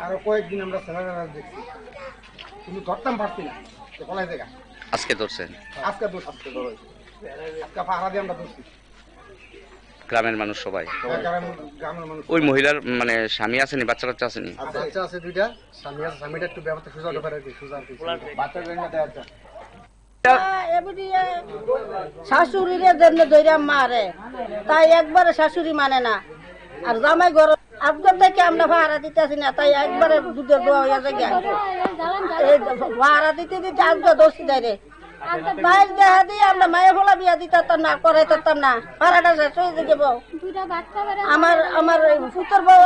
[SPEAKER 7] আরো কয়েকদিন আমরা সেনারা দেখছি, কিন্তু ধরতাম পারছি না, তো কলাই জায়গা
[SPEAKER 3] আজকে ধরছেন?
[SPEAKER 7] আজকে পাহারা দিয়ে আমরা ধরছি।
[SPEAKER 3] গ্রামের মানুষ সবাই?
[SPEAKER 7] গ্রামের মানুষ।
[SPEAKER 3] ওই মহিলার মানে স্বামী আসেনি, বাচ্চা কাচ্চা আসেনি?
[SPEAKER 5] বাচ্চা আছে 2টা, স্বামী আছে। স্বামীটা একটু ব্যাপারটা সোজা ব্যাপার আর কি, সোজা আর কি।
[SPEAKER 7] বাচ্চা জন্য দেওয়া যায়
[SPEAKER 2] শাশুড়িরে জন্য ধৈর্য মারে, তাই একবারে শাশুড়ি মানে না। আর জামাই ঘর আজকে থেকে আমরা ভাড়া দিতেছি না, তাই একবারে দুধের দোয়া হয়ে যায়। ভাড়া দিতে দিতে আজকে দোষী দেয় রে, বাইর দেখা দিয়ে আমরা মায়ের ফলা বিয়া দিতাম না, করাইতাম না। ভাড়াটা শেষ হয়ে যাবো। আমার ফুতর বউ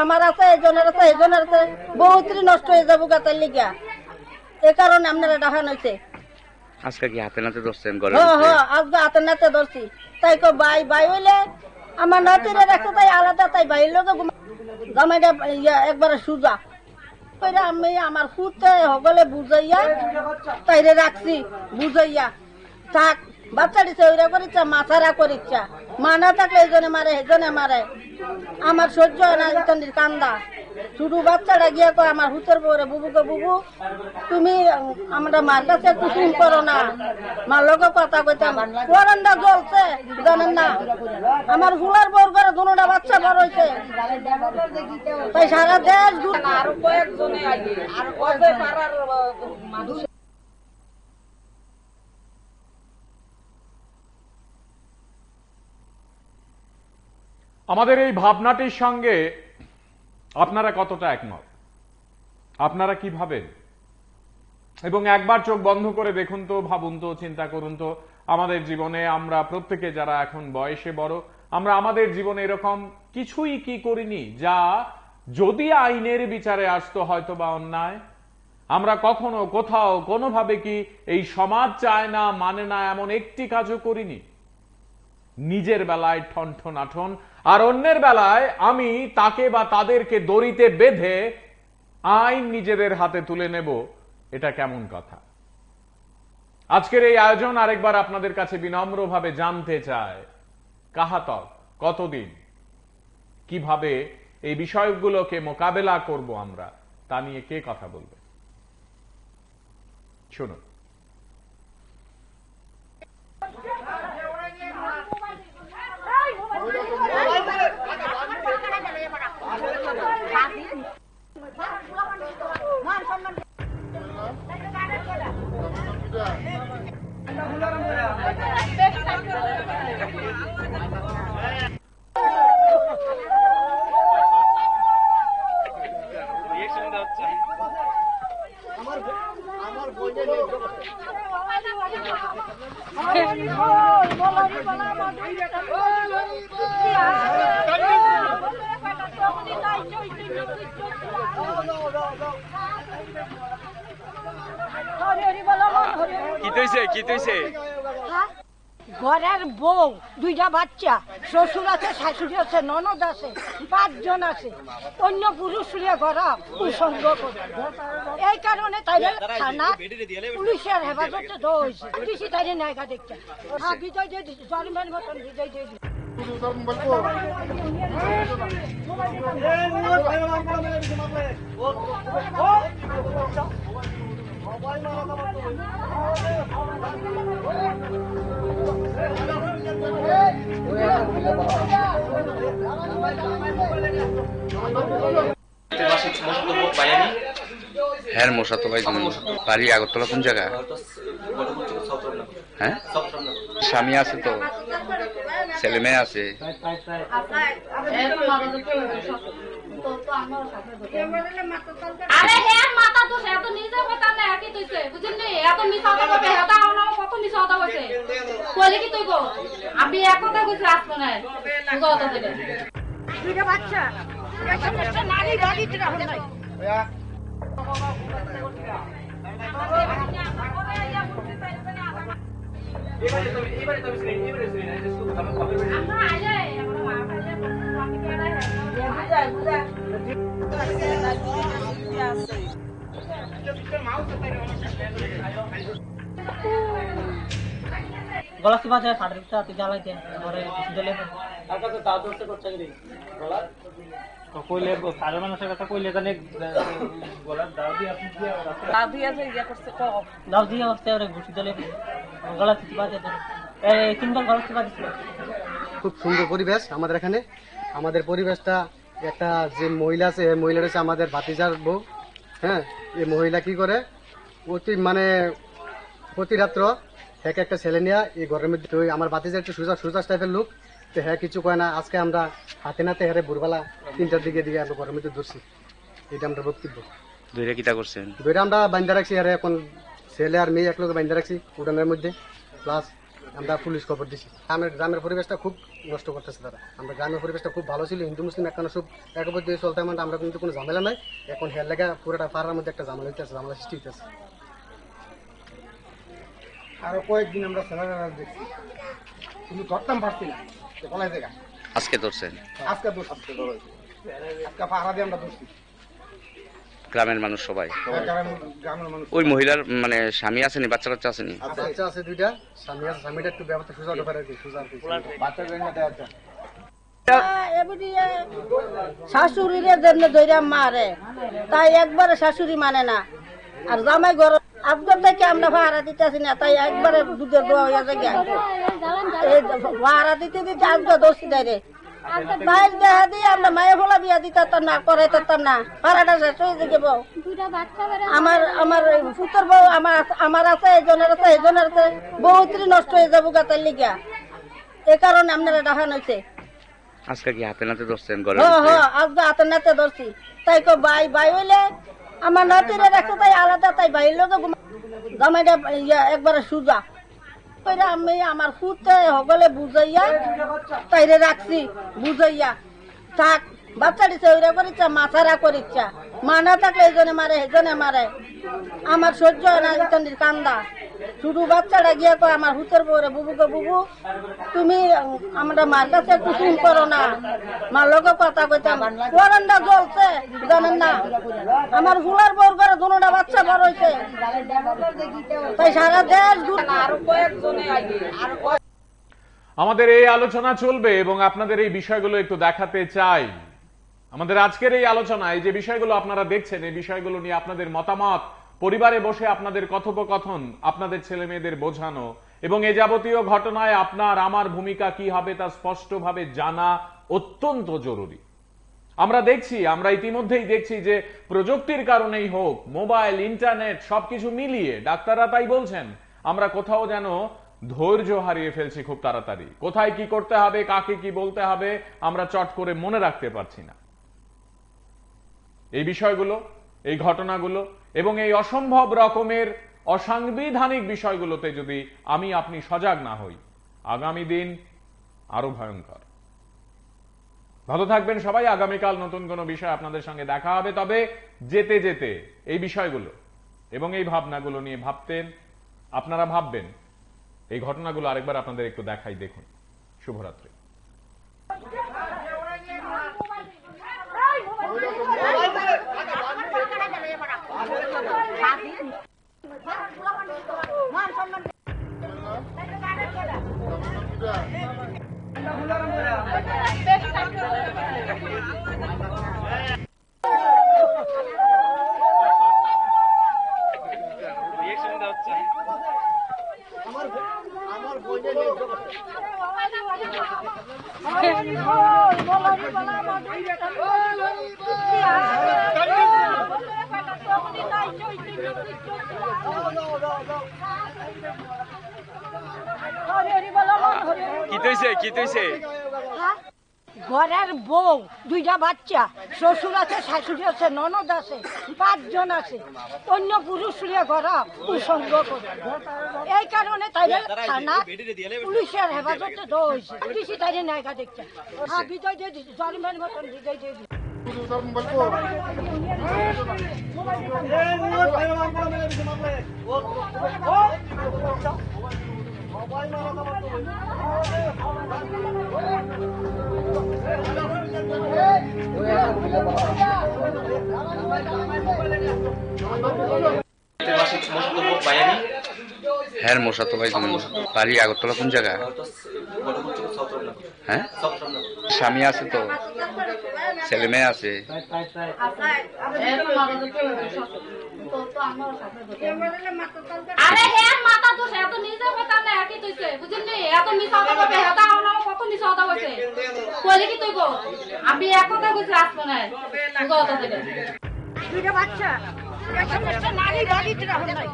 [SPEAKER 2] আমার আছে, এজনের আছে, এজনের আছে, বহুতরি নষ্ট হয়ে যাবো গাতের লিগা। এ কারণে আপনারা ডাহান হয়েছে।
[SPEAKER 3] আজকে কি হাতে নাতে ধরছেন?
[SPEAKER 2] আজকে হাতে নাতে ধরছি। তাই কো বাই হইলে আমার নাতিরে রাখছে, তাই আলাদা, তাই বাইর লোক জামাইটা একবারে সুজা। করে আমি আমার ফুটে হগলে বুঝাইয়া তাইরে রাখছি বুঝাইয়া থাক বাচ্চা দিছে ওইরা করিচ্ছা মাথারা করিচ্ছা মানা থাকলে এইজনে মারে এইজনে মারে আমার সহ্য হয় না ইতান্দির কান্দা শুধু বাচ্চাটা গিয়ে কয় আমার হুতের বউরে বুবুকে বুবু তুমি আমরা মার কাছে একটু ফোন করো না মার লোক কথা কইতাম ওয়ারান্ডা জ্বলছে জানেন না আমার হুলার বউর ঘরে দুটা বাচ্চা বড় হয়েছে তাই সারা দেশ আরো কয়েকজনে পাড়ার মানুষ
[SPEAKER 1] আমাদের এই ভাবনাটির সঙ্গে আপনারা কতটা একমত, আপনারা কি ভাবেন? এবং একবার চোখ বন্ধ করে দেখুন তো, ভাবুন তো, চিন্তা করুন তো, আমাদের জীবনে আমরা প্রত্যেকে যারা এখন বয়সে বড়, আমরা আমাদের জীবনে এরকম কিছুই কি করিনি যা যদি আইনের বিচারে আসতো হয়তো বা অন্যায়? আমরা কখনো কোথাও কোনোভাবে কি এই সমাজ চায় না, মানে না, এমন একটি কাজও করিনি? নিজের বেলায় ঠনঠনাঠন আর অন্যের বেলায় আমি তাকে বা তাদেরকে দড়িতে বেঁধে আইন নিজেদের হাতে তুলে নেব, এটা কেমন কথা? আজকের এই আয়োজন আরেকবার আপনাদের কাছে বিনম্রভাবে জানতে চায়, কাহাতক কতদিন, কিভাবে এই বিষয়গুলোকে মোকাবেলা করব আমরা, তা নিয়ে কে কথা বলবে? শুনুন।
[SPEAKER 2] ঘরের বউ দুইটা বাচ্চা, শ্বশুর আছে, শাশুড়ি আছে, ননদ আছে, 5 জন আছে, অন্য পুরুষ ঘর কুসঙ্গ করে। এই কারণে তাই থানা পুলিশের হেফাজতে দেওয়া হয়েছে। কৃষি তাই নায়িকা দেখতে বিজয় দিয়ে দিচ্ছি, জরিমানের মতন বিজয় দিয়ে দিচ্ছি।
[SPEAKER 3] হ্যাঁ মশা তো ভাই বাড়ি আগরতলা কোন জায়গা? হ্যাঁ স্বামী আছে তো, ছেলে মেয়ে আছে?
[SPEAKER 6] আরে হ্যাঁ মাথা তো সে তো নিজে কথা না একই তুইছে বুঝলি এত মিছা কথা কবে হেতা আমরা কত মিছা কথা কইছে কইলে কি তুইব আমি এক কথা কইছি আসবে না বুঝা কথা থেকে
[SPEAKER 2] দুইটা বাচ্চা একটা নারী বাড়িতে রাখো নাই
[SPEAKER 4] গলা চিপা যায় সাড়ে জ্বালাইতে ঘরে দিলে কইলে সাধারণ মানুষের কথা কইলে জানে গলার দাও দিয়ে আপনি দাও দিয়ে ইয়া করছে দাও দিয়ে হচ্ছে ওরে ঘুষি দিলে গলা চিপা যায় এই 3 বার গলা চিপা দিছিল।
[SPEAKER 5] খুব সুন্দর পরিবেশ আমাদের এখানে। আমাদের পরিবেশটা একটা যে মহিলা আছে, এই মহিলাটা হচ্ছে আমাদের ভাতিজার বউ। হ্যাঁ, এই মহিলা কি করে প্রতি রাত্র একটা ছেলে নিয়ে এই ঘরের মধ্যে, আমার ভাতিজা একটু সুজা টাইপের লোক, তো হ্যাঁ কিছু কয় না। আজকে আমরা হাতে নাতে হেরে ভোরবেলা 3টার দিকে আমরা ঘরের মধ্যে ধরছি, এটা আমরা বক্তব্য।
[SPEAKER 3] দুইটা কিতা করছেন?
[SPEAKER 5] দুইটা আমরা বান্ধা রাখছি, আর এখন ছেলে আর মেয়ে একলোকে বান্ধা রাখছি উঠানের মধ্যে, প্লাস আমরা পুলিশ খবর দিছি। গ্রামের পরিবেশটা খুব নষ্ট করতেছে তারা। আমরা গ্রামের পরিবেশটা খুব ভালো ছিল, হিন্দু মুসলিম একখানা সব একবার দিয়ে চলতে আমরা কিন্তু কোনো ঝামেলা নাই। এখন হের লেগা পুরোটা পাড়ার মধ্যে একটা ঝামেলা হইতেছে, ঝামেলা সৃষ্টি হইতেছে।
[SPEAKER 7] আরো কয়েকদিন আমরা ছেলেরা দেখছি, কিন্তু ধরতাম পারছি না, কলাই জায়গা
[SPEAKER 3] আজকে ধরছেন?
[SPEAKER 7] আজকে পাহারা দিয়ে আমরা ধরছি।
[SPEAKER 3] গ্রামের মানুষ সবাই।
[SPEAKER 7] গ্রামের মানুষ
[SPEAKER 3] ওই মহিলার মানে স্বামী আসেনি, বাচ্চা কাচ্চা আসেনি?
[SPEAKER 5] বাচ্চা আছে দুইটা, স্বামী আছে, স্বামীটা একটু ব্যাপারটা সোজা হতে পারে আর কি, সোজা আর কি। বাচ্চা জন্য দেওয়া যায়।
[SPEAKER 2] শাশুড়িরে জন্য দইরা মারে, তাই একবারে শাশুড়ি মানে না। আর জামাই ঘর আজকে থেকে আমরা ভাড়া দিতেছি না, তাই একবারে দুধের দোয়া হয়ে যায়। ভাড়া দিতে দিতে আজকে দোষী দেয় রে, তাই দেখা দিয়ে আমরা মায়ের ফলা বিয়া দিতাম না, করাইতাম না, ভাড়াটা শেষ হয়ে যাব। আমার পুত্র বউ আমার আছে, এজনের আছে, এজনের আছে, বহুত্রী নষ্ট হয়ে যাবো গাতার লিগা। এ কারণে আপনারা ডাকান হয়েছে।
[SPEAKER 3] আজকে কি হাতে নাতে ধরছেন ঘরে?
[SPEAKER 2] আজকে হাতে নাতে ধরছি, তাই কো ভাই ভাই হইলে আমার নাতিরে রাখছে, তাই আলাদা, তাই ভাই লোক জামাইটা একবারে সুজা কইরা আমি আমার ফুটে হগলে বুঝাইয়া তাইরে রাখছি, বুঝাইয়া থাক। বাচ্চা দিছে ওইরা করিচ্ছা, মাথারা করিচ্ছা, মা না থাকলে এজনে মারে, এজনে মারে। আমার সহ্য হয় না ইতানির কান্দা। শুধু বাচ্চাটা গিয়া কয় আমার হুতের বউরে, বুবু গো বুবু, তুমি আমরা মার কাছে কুসুম করো না, মার লোকে কথা কইতাম। ওয়ারান্ডা জ্বলছে জানেন না, আমার ফুলার বউর ঘরে দুটা বাচ্চা বড় হয়েছে, তাই সারা দেশ আরো কয়েকজনে
[SPEAKER 1] আমাদের এই আলোচনা চলবে এবং আপনাদের এই বিষয়গুলো একটু দেখাতে চাই। আমাদের আজকের এই আলোচনায় যে বিষয়গুলো আপনারা দেখছেন, এই বিষয়গুলো নিয়ে আপনাদের মতামত, পরিবারে বসে আপনাদের কথোপকথন, আপনাদের ছেলে মেয়েদের বোঝানো এবং এ যাবতীয় ঘটনায় আপনার আমার ভূমিকা কি হবে তা স্পষ্টভাবে জানা অত্যন্ত জরুরি। আমরা ইতিমধ্যেই দেখছি যে প্রযুক্তির কারণেই হোক, মোবাইল, ইন্টারনেট সবকিছু মিলিয়ে ডাক্তাররা তাই বলছেন, আমরা কোথাও যেন ধৈর্য হারিয়ে ফেলছি খুব তাড়াতাড়ি। কোথায় কি করতে হবে, কাকে কি বলতে হবে, আমরা চট করে মনে রাখতে পারছি না। এই বিষয়গুলো, এই ঘটনাগুলো এবং এই অসম্ভব রকমের অসাংবিধানিক বিষয়গুলোতে যদি আপনি সজাগ না হই, আগামী দিন আরো ভয়ঙ্কর। ভালো থাকবেন সবাই। আগামীকাল নতুন কোনো বিষয় আপনাদের সঙ্গে দেখা হবে। তবে যেতে যেতে এই বিষয়গুলো এবং এই ভাবনাগুলো নিয়ে আপনারা ভাববেন। এই ঘটনাগুলো আরেকবার আপনাদের একটু দেখাই, দেখুন। শুভরাত্রি।
[SPEAKER 3] কি তৈছে?
[SPEAKER 2] ঘরের বউ, দুইটা বাচ্চা, শ্বশুর আছে, শাশুড়ি আছে, ননদ আছে, 5 জন আছে, অন্য পুরুষ ঘর কুসঙ্গ করে। এই কারণে তাই থানা পুলিশের হেফাজতে দেওয়া হয়েছে। পুলিশই তাই নায়িকা দেখছে, হ্যাঁ বিজয় দিয়ে দিচ্ছে, জরিমার মতন বিজয় দিয়ে দিচ্ছে।
[SPEAKER 3] হ্যাঁ মশা তো ভাই, তুমি বাড়ি আগরতলা কোন জায়গা? হ্যাঁ, স্বামী আছে তো, ছেলে মেয়ে আছে।
[SPEAKER 6] আরে হ্যাঁ মাথা তো সে তো নিজে কথা না কি তুইছে বুঝিনি, এত মিছা কথা কবে হেতা না কত মিছা কথা কইছে, কইলে কি তুই গো আমি এক কথা কইছি আসলো না কথা থেকে।
[SPEAKER 2] দুইটা বাচ্চা, একটা নারী বাড়িতে রাখো নাই।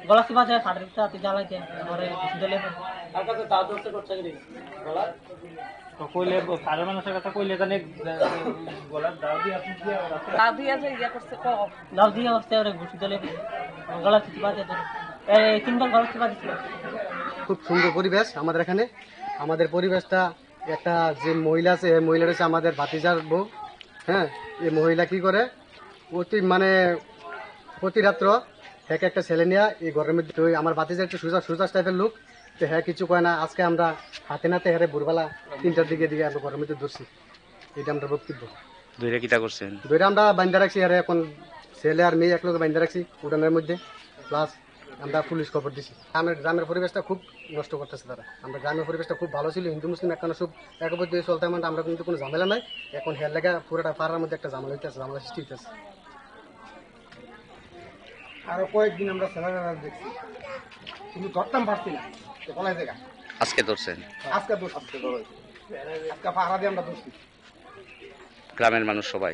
[SPEAKER 4] গলা কি বাজে ফাটরিতে আতি জ্বালাইতে ঘরে দিলে আর কাছে তাও দস্তে করতে গেলি গলা তো কইলে সারা মানুষের কথা কইলে জানে গলা দাও দিয়ে আপনি কি দাও দিয়ে যে ইয়া করছে কো দাও দিয়ে হচ্ছে ওরে ঘুষি দিলে গলা কি বাজে এই 3 বার গলা কি বাজে
[SPEAKER 5] খুব সুন্দর পরিবেশ আমাদের এখানে। আমাদের পরিবেশটা একটা যে মহিলা আছে এই মহিলাটা হচ্ছে আমাদের ভাতিজার বউ। হ্যাঁ, এই মহিলা কি করে প্রতি রাত্র হ্যাঁ একটা ছেলে নিয়ে এই ঘরের মধ্যে আমার ভাতিজা একটু সুজা টাইপের লোক, তো হ্যাঁ কিছু কয় না। আজকে আমরা হাতে নাতে হ্যাঁ ভোরবেলা 3টার দিকে আমরা ঘরের মধ্যে ধরছি। এটা আমরা বক্তব্য
[SPEAKER 3] দুইটা কিতা করছেন?
[SPEAKER 5] দুইটা আমরা বান্ধা রাখছি আর এখন ছেলে আর মেয়ে একলগে বান্ধা রাখছি উঠানের মধ্যে, প্লাস আমরা পুলিশ খবর দিছি। গ্রামের পরিবেশটা খুব নষ্ট করতেছে তারা। আমরা গ্রামের পরিবেশটা খুব ভালো ছিল, হিন্দু মুসলিম একখানা সব একবদ্ধ হয়ে চলতে আমরা কিন্তু কোনো ঝামেলা নাই। এখন হের লেগা পুরোটা পাড়ার মধ্যে একটা ঝামেলা হইতেছে, ঝামেলা সৃষ্টি হইতেছে।
[SPEAKER 7] আরো কয়েকদিন আমরা ছেলেরা দেখছি, কিন্তু ধরতাম পারছি না, তো কলাই জায়গা
[SPEAKER 3] আজকে ধরছেন?
[SPEAKER 7] আজকে পাহারা দিয়ে আমরা ধরছি।
[SPEAKER 3] গ্রামের মানুষ সবাই?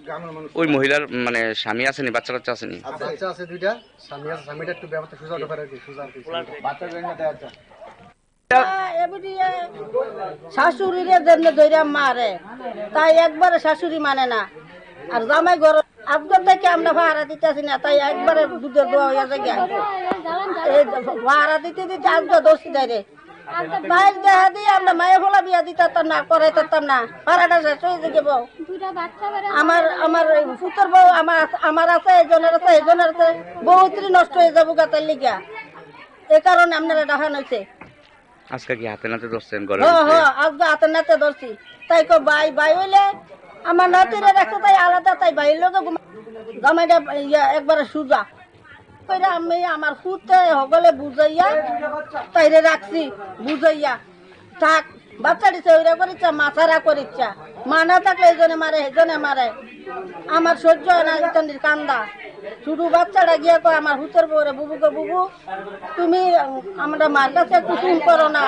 [SPEAKER 7] গ্রামের মানুষ।
[SPEAKER 3] ওই মহিলার মানে স্বামী আসেনি, বাচ্চা কাচ্চা আসেনি?
[SPEAKER 5] বাচ্চা আছে দুইটা, স্বামী আছে, স্বামীটা একটু ব্যাপারটা সোজা হতে পারে আর কি, সোজা আর কি।
[SPEAKER 7] বাচ্চা জন্য দেওয়া যায়।
[SPEAKER 2] শাশুড়িরে যেমনি ধৈর্য মারে, তাই একবারে শাশুড়ি মানে না। আর জামাই ঘর আজকে থেকে আমরা ভাড়া দিতেছি না, তাই একবারে দুধের দোয়া হয়ে যায়। ভাড়া দিতে দিতে আজকে দোষী দেয় রে, তাই দেখা দিয়ে আমরা মায়ের ফলা বিয়া দিতাম না, করাইতাম না। ভাড়াটা শেষ হয়ে যাবে। আমার ফুতের বউ আমার আছে, এজনের আছে, এজনের আছে, বহুত্রী নষ্ট হয়ে যাবো গাতের লিগা। এ কারণে আপনারা দেখানো হয়েছে।
[SPEAKER 3] আজকে কি হাতে নাতে ধরছেন ঘরে?
[SPEAKER 2] আজকে হাতে নাতে ধরছি। তাই ভাই হইলে আমার নাতিরে রাখছে, তাই আলাদা, তাই ভাইয়ের লোক জামাইটা একবারে সুজা কইরা আমি আমার ফুটে হগলে বুঝাইয়া তাইরে রাখছি, বুঝাইয়া থাক। বাচ্চাটি ওইরা করিচ্ছা, মাছারা করিচ্ছা, মা না থাকলে এজনে মারে, এজনে মারে। আমার সহ্য হয় না ইতানির কান্দা। শুধু বাচ্চাটা গিয়ে কয় আমার হুতের বউরে, বুবুকে বুবু তুমি আমরা মার কাছে কুসুম করো না।